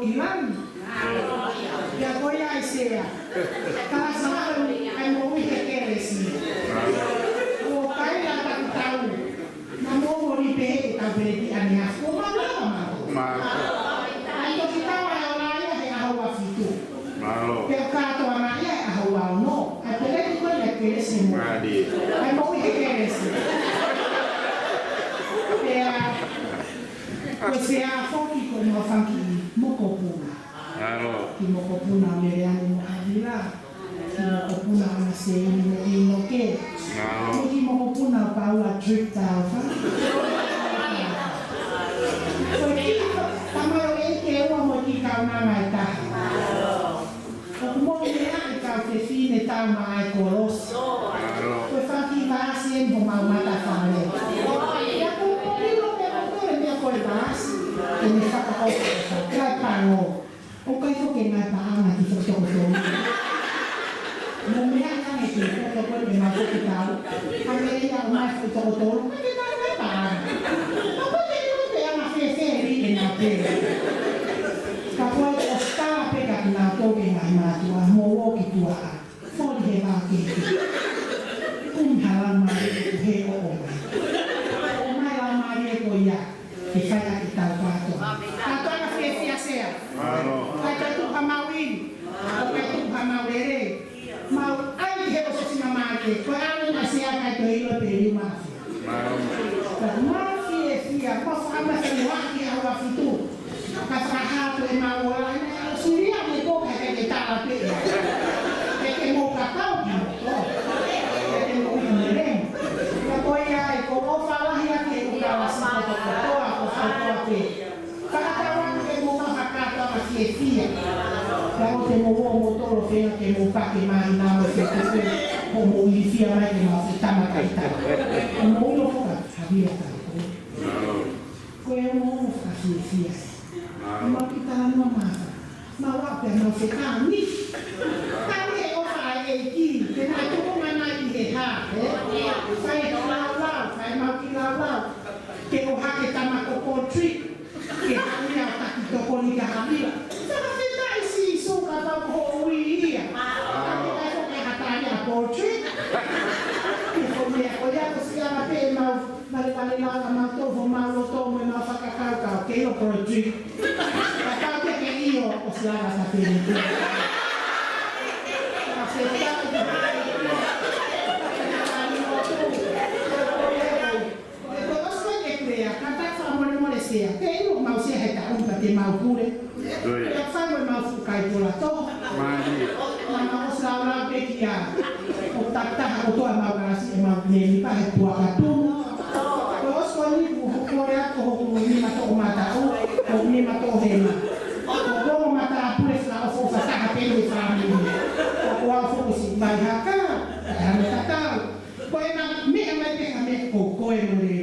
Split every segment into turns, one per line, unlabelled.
kilani. Ya koia ai sea. Kala sama ai mo wi kekere si. O kai la ta tau. Na mo mo ri pe ta pe ti ani a ko ma. Ai to kita wa la ya he a wa fitu. Pe ka to na ya a wa no. Ai pe le ko le ke si mo. Ai mo wi kekere si. Você é a fonte como a fonte mokopuna. Que mokopuna meriani mo avila. Que mokopuna na se no que. Que mokopuna para o trip tal. Porque tamanho é que eu amo que calma mais tá. O mo meriani que o fine tal mais colos. Foi fonte vai sempre uma mata família. Ini kata kau kai pango, o kai tu ke ngai pang na ti tu tu tu. Mumia kan itu ko ko ni ma ko kita. Kami ni yang mai tu tu tu, ni ngai pang. Apa ni tu yang masih seri ni apa? Kau osta pe kat na to ke ngai ma tu a mo wo ki tu a. Fo ni he ba ki. Kum halan ma he o o. O mai la ma ni ko ya. Que faz a Itaúato. A tua filha sea. Vai ter tu hamawin. Vai tu hamawere. Mau ai que você se mamake. Foi a minha sea que tu ia pedir mais. Mas filha, posso falar se eu aqui a tua fitu. Kasraha tu e mau lá. Suria me boca que tá lá pega. Que mo cacau. Que mo mereng. Depois aí como falar aqui o calasma do Kakatawan ke mo makakata masiyesiya. Kaya te mo wo motoro fea ke mo pake mahina mo se kese mo mo ilifia mai ke mo se tama kaita. Mo ulo foka habia ta. Ko e mo masiyesiya. Mo kita no masa. Ma wa pe mo se kani. Kani o fa e ki ke na to mo na i he ha. Sai la, sai ma ki la. Que o hake tamako potri que ia taki toko ni ka habila sana fita isi so ka ta ko ia ka ko ka hatani a potri que ko me ko ya ko sia na pe ma vale la ma to vo ma lo to me ma fa ka ka que o potri ka ka que io o sia la sa pe ni que eu mau se heta te mau pure. Eu falo mau fukai pola to. Mama osala bekia. O takta o to mau kasi mau neli pa he tua katu. Terus kali bu korea ko ni mato mata o ni mato hema. O mata pure sa o fa ta pe ni family. O wa fo si mai haka. Ame tata. Ko ena me pe ame ko e mo le.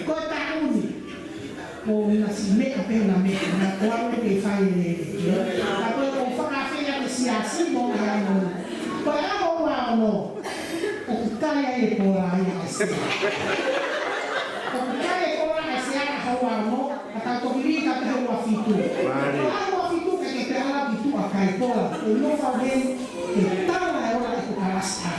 Ko ta uni. O nasi me ape na me na kwao ke fai le ape o fa fe ya si asi mo ya no ko ya o wa no o kaya e po la ya si o kaya e po la si ya ha wa no ata to bi ka te wa fitu wa fitu ke te ala fitu akai po la o no fa ben ke ta la e ora ko ala sa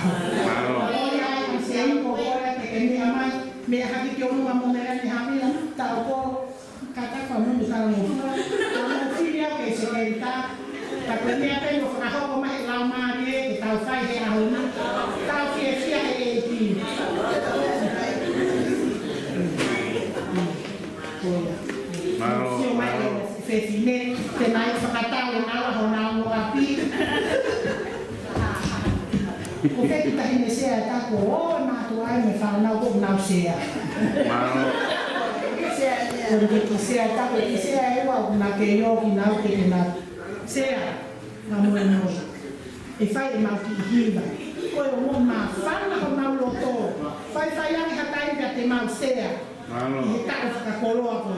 o ya si ai ko ora ke me amai me ha ki ke o no mo me ni ha mi ta ko kata kamu misalnya kamu filha que se queda tá primeira tem o carro como é lá Maria que tal faz é a uma tal filha é aqui se o mais fez né tem mais para tal na hora não api o que está iniciando tá com o natural me fala não vou não ser porque sea ta que sea igual na que yo na que na sea na bueno e fai mal que hiba ko mo ma fala ko na lo to fai yang hatai ka te mal sea e ta ka kolo ko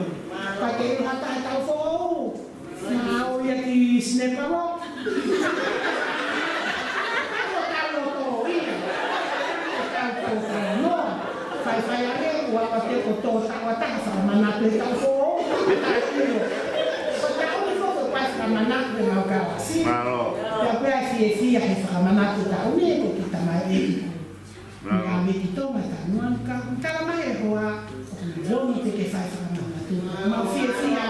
pa que hatai ta fo na o ya ki snepa mo fai ake ua pate o tō tawa taha wha mana te tau fō. Ko te au ni fōko kwa whakamanatu e mau kawasi. Pea pea fia he whakamanatu ta une ko ki ta mai e ki. Mea me ki tonga ta nuan ka. Kala mai e hoa. Woni te ke whai whakamanatu. Mau fia.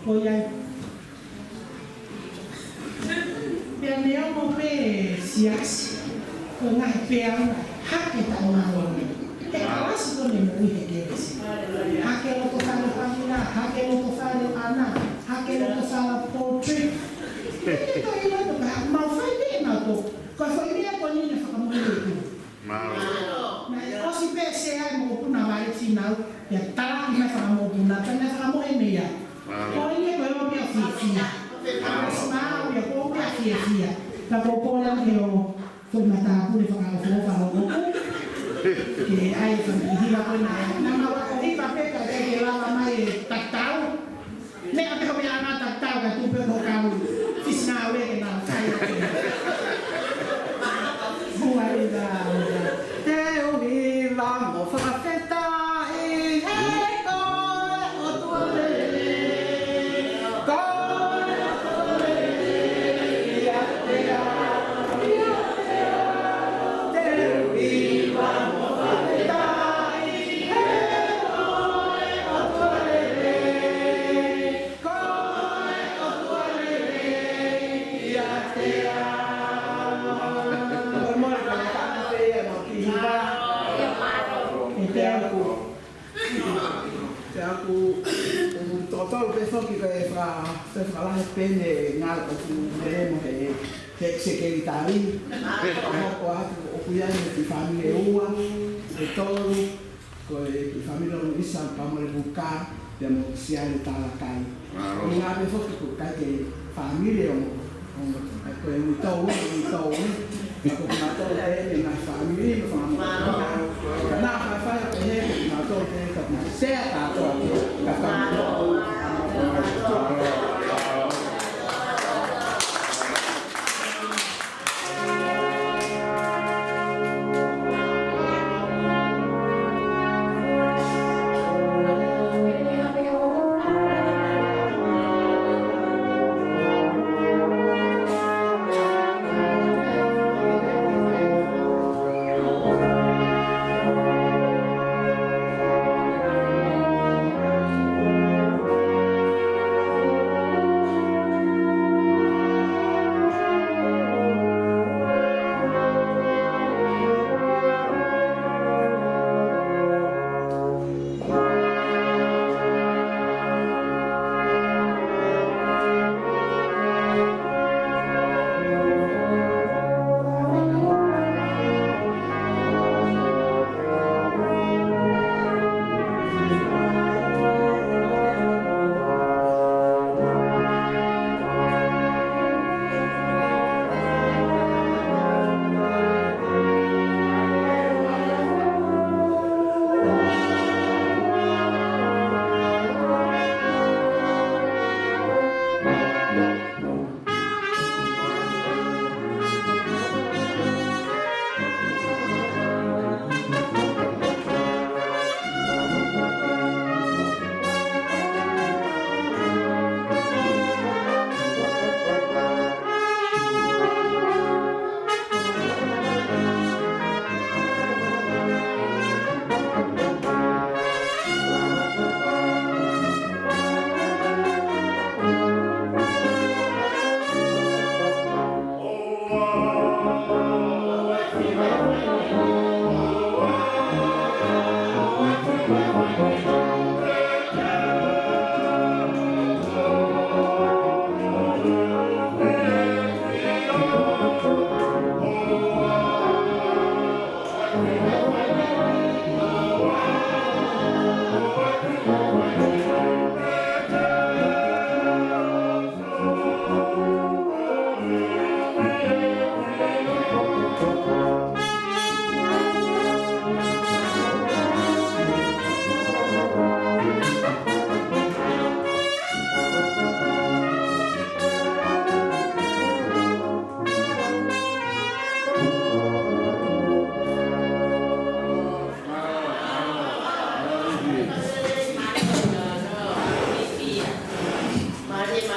Ko iai. Pea me au mo pe siasi. Ko ngai pea ngai. Hake ta ngā e kawasi ko ne mo uhe keresi. Hake loto whare pamina, hake loto whare ana, hake loto whare portrait. E to i loto ka, mau whai me mau to. Ko whai mea ko nine whakamui e ku. Osi pe se ai mo puna wai tinau, ia taraki mai whakamo puna, tane whakamo e mea. Ko ine ko e o mea fia. Kasi maa ia ko o mea fia. Ka ko pōla ke o whamata pune whakao ke ai whanihira koe nai. Nā mawa ko hipa peka ke lawa mai e taktau. Me a peko mea ngā taktau ka tūpe ko kau fisnā weke nā whai ake. Hua i rā. Te uhiwa mo whakawheta i he koe o tuare. Koe o tuare. Ia te a. Te uhiwa Totoo pe foki ko e fra pene ngā o tu meremo he sekretari ko atu o kuiai ki famile ua e tolu ko e ki famile o isa pamole buka te mo siale talakai ngā pe foki ko kai ke famile o ko e mutau ko na to e na famile no na fa e na to e ka na se ta to ka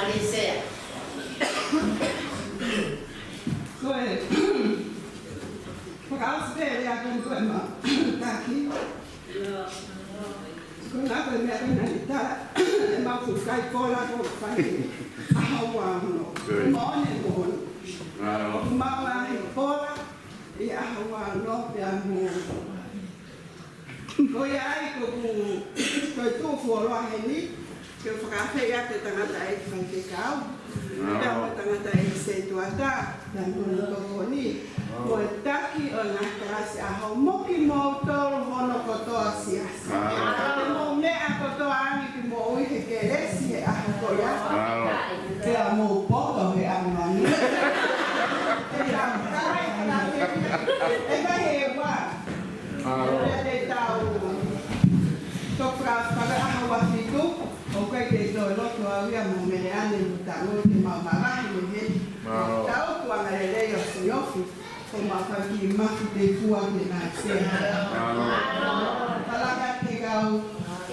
Malaysia.
Koe, whakaostere a koe ma taki. Koe ngā koe mea koe nani tā, e mau kai kola koe whai ahawa hono. Koe maone mohono. Koe mau ahi kola, i ahawa no pia mo. Koe ai koe tōwhua roa he ni, ke whakawhea te tangata e ki whai te kau. Pea mo tangata e se tuata, dan kono koko ni. Koe taki o ngā karasi ahau moki mō tōro hono kotoa siasi. Te mō mea kotoa angi ki mō ui he ke resi he ahau koia. Pea mō poto he amani. E kai he wā. Pea te tau. Tokra whaka ahau wafitu. O kai te toi loto a wia mō mene ane mu tango te maumarahi me he. Tau kuanga re rei o se ofi. O mawhaki mafu te fua te nā sea. Talaka te kau.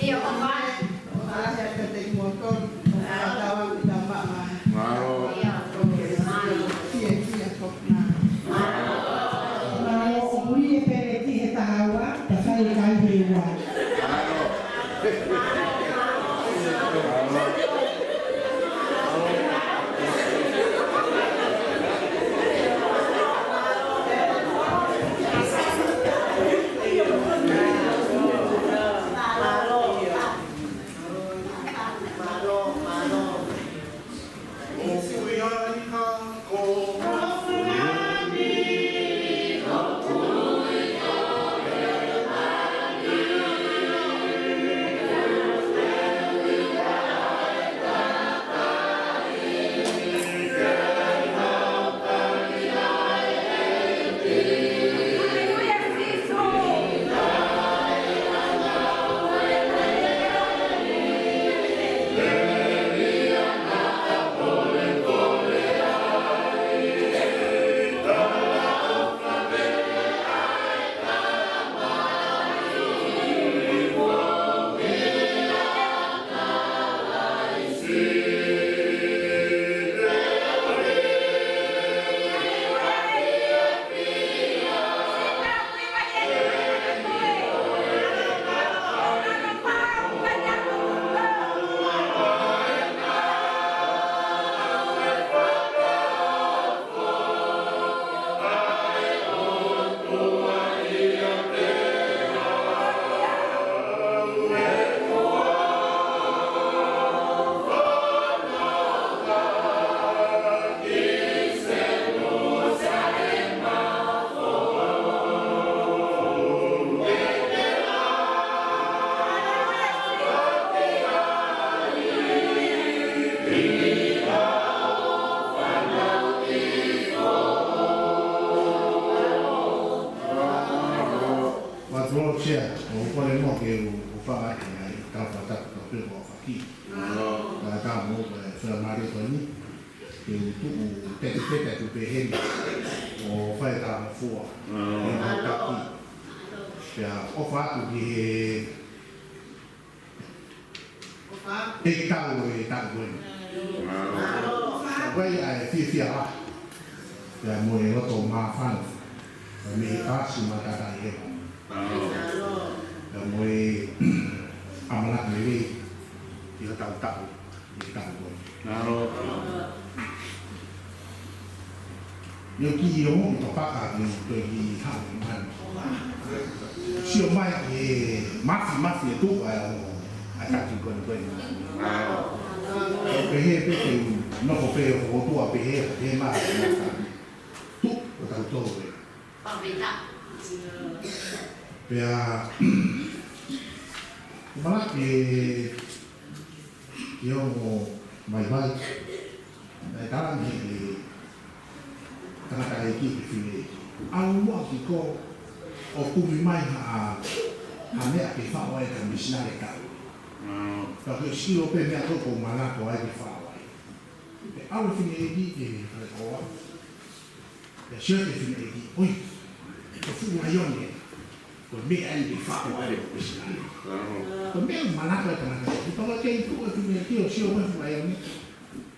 Iyo o mai.
Talaka te motor. Tawa mi ta mama. Kia kokna.
Nā o ui e pere ti he tahawa, ta whai kai hei wā.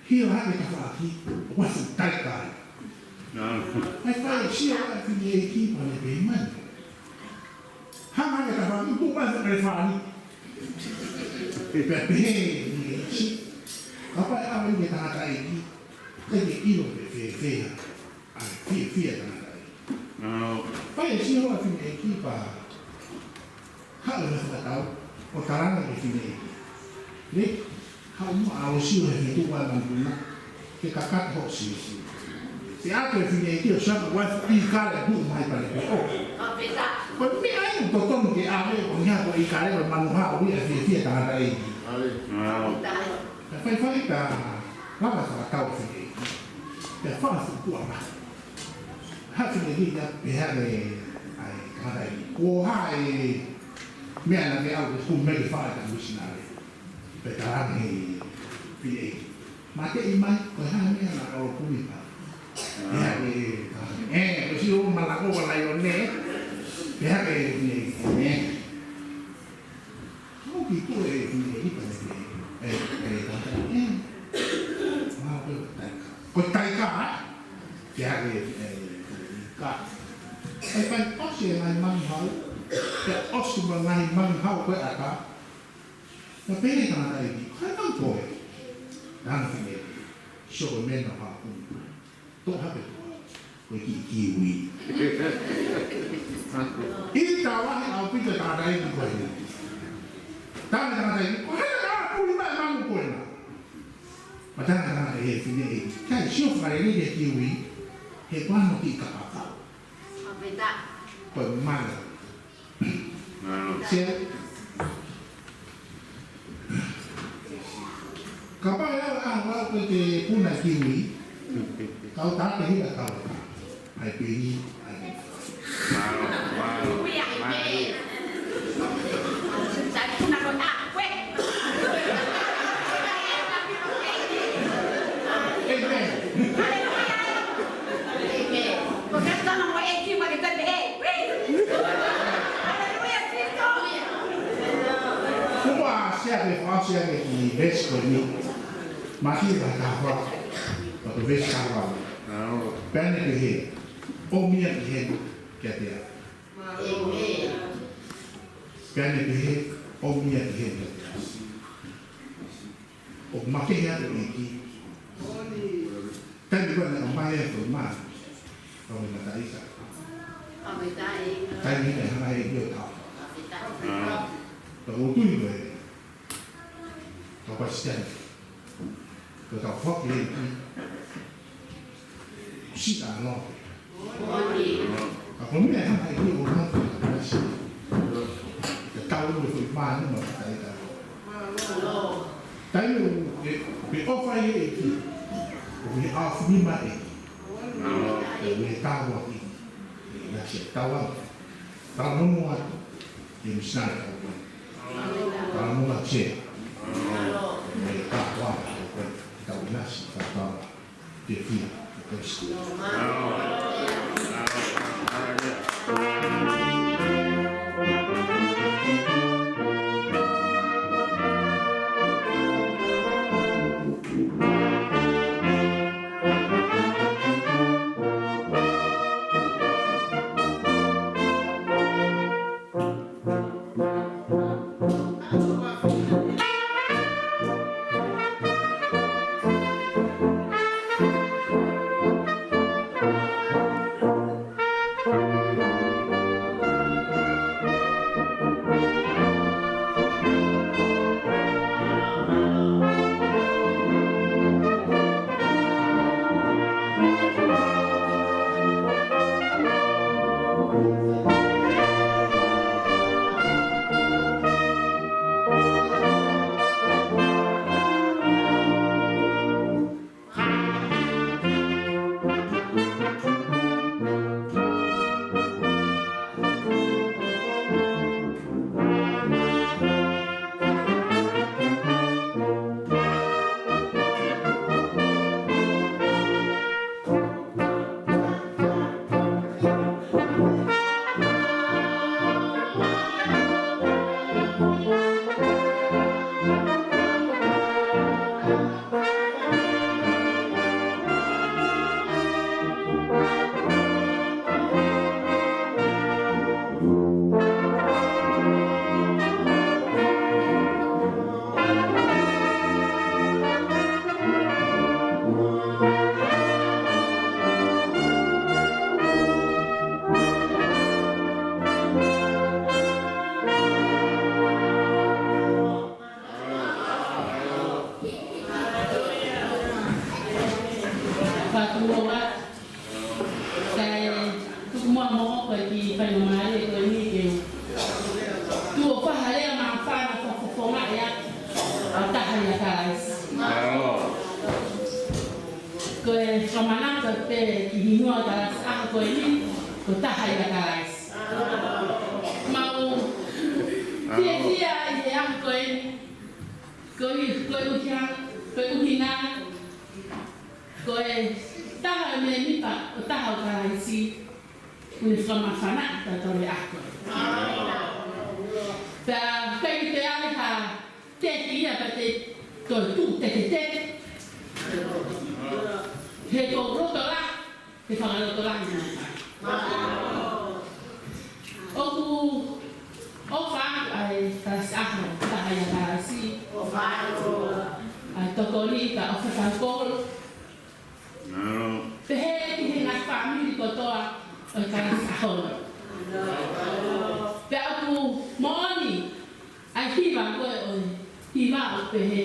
Hio hake ka whaaki, wafu taikai. Ai whai sia wai whini e ki pane pe mani. Hanga hake ka whaaki, tu wai whakare whaani. E pe pehe ni e si. Ka whai awa i me tangata e ki. Teke ilo pe whea. Ai whea tangata e ki. Whai sia wai whini e ki pa. Hao na whakatau. O taranga ke whini e ki. Ne? Hao mua ao sio he whitu wai manpuna. Ke kakata ho sio sio. Se ato e whini e ki o saka wai i kare hu mai pale pe o. Ko mi ai to tono ke ave o nya ko i kare o manuha o ia fie tangata e ki. Ka whai ka lava whakatau whini e ki. Pe whaafu kua ma. Ha whini e ki ia pe hare ai tangata e ki. Ko ha e mea na ke au ke kum meke whae ka musinare. Pe tarane he whini e ki. Ma te i mai, ko ha mea na o kumi pa. Ia ke ko si o malako wala yo ne. Ia ke ne. Mo ki tu e ni pa ne. Ta. Ma ko tai ka. Ia ke ka. Ai pa osi mai man hau. Ke osi mai man hau ko aka. Na pele ka na ai. Ka ka ko. Dan ne. So me na pa. Tō hape tō, koe ki kiwi. I tā wahi au pita tātai ki koe ni. Tāne tātai ki, koe hea rā pūri mai mangu koe na. Ma tāne tātai he whine e, kai sio whare ni he kiwi, he wano ki ka pāpau. Koe mana. Sia. Ka pai au āngau koe te puna kiwi, kau tak pergi tak kau, ai pergi, ai. Semua siapa di best ni masih tak kau. Atau vez carvalho. Perna que he, o minha que he, que até. Perna que he, o minha que he, que até. O maquinha do aqui. Tem que quando o pai é formado, o meu tá isso. Tem que é mais eu tá. Então o tudo é. Então bastante. Então foco ele. Si ta lo. Ko me ha mai ni o na ta si. Ke tau lo fu ma ni ma ta ta. Tai lo be o fa ye ki. O ni a fu ni ma e. Le ta wa ki. Ya si ta wa. Ta no mo a. Ni sa ta wa. Ta no ma che. Le ta wa. Ta wa si ta ta. Te fi.
koe whamanaka te ki hinua karas aha koe ni, ko tahai ka karas. Mau tia i e aha koe ni, koe uhina, koe taha me nipa o taha o karaisi, kune whamawhana ta tore ako. Pea koe ki te ale ha teki ia pa te koe tu teke. He ko roto la, he whangaroto la ni nai. Oku, o whaak ai karasi aho, tahai a karasi. Ai toko ni ka o whakakoro. Te he ki he ngai whamiri kotoa o karasi aho. Pe oku mooni, ai hiwa koe o hiwa o pehe.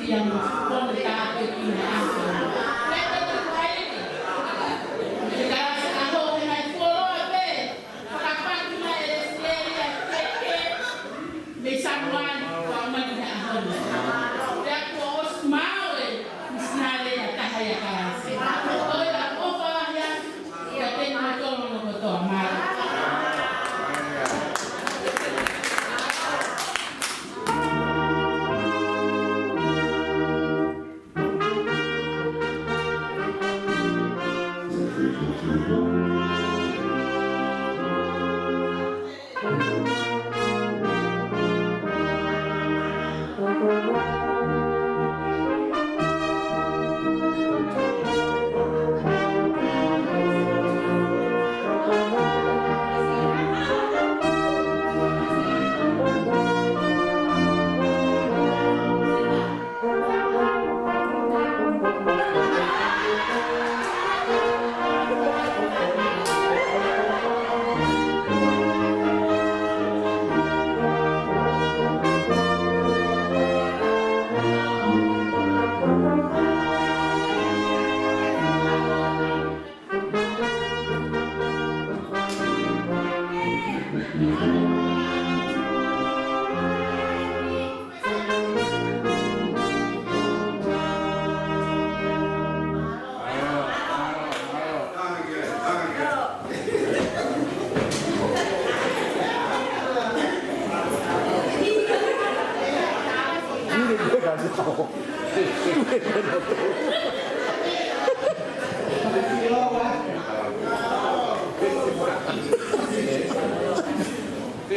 yang pon ta ke kina aku. Leta tu hai ni. Sekarang aku hendak follow apa? Kapan kita Australia ke? Besamuan kawan kita ahon. Dia kuos mau misalnya ya tahaya kasi. Oh ya, oh lah ya. Ya tengok motor mal.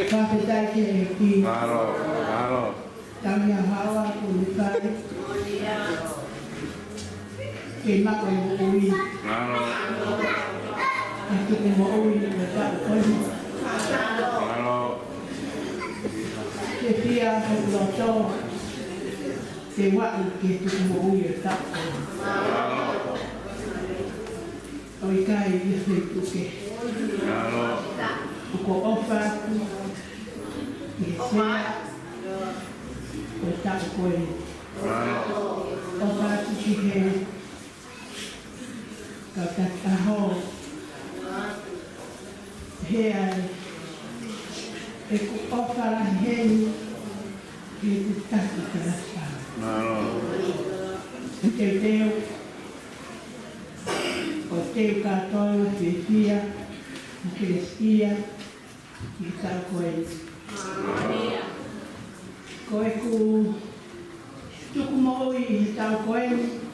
Sampai ke
Claro.
kami hawa kulikai kena kau
Claro.
itu mau lepas kau
Claro.
dia loto sewa itu mau letak kau ikai itu ke
Claro.
kau offer saya letak kau
Claro.
offer sih kata tahu hei aku offer hei itu tak terasa
Claro.
Teu o teu katoa dia Crescia e tal coisa. Koe ku tuku moi e tal coisa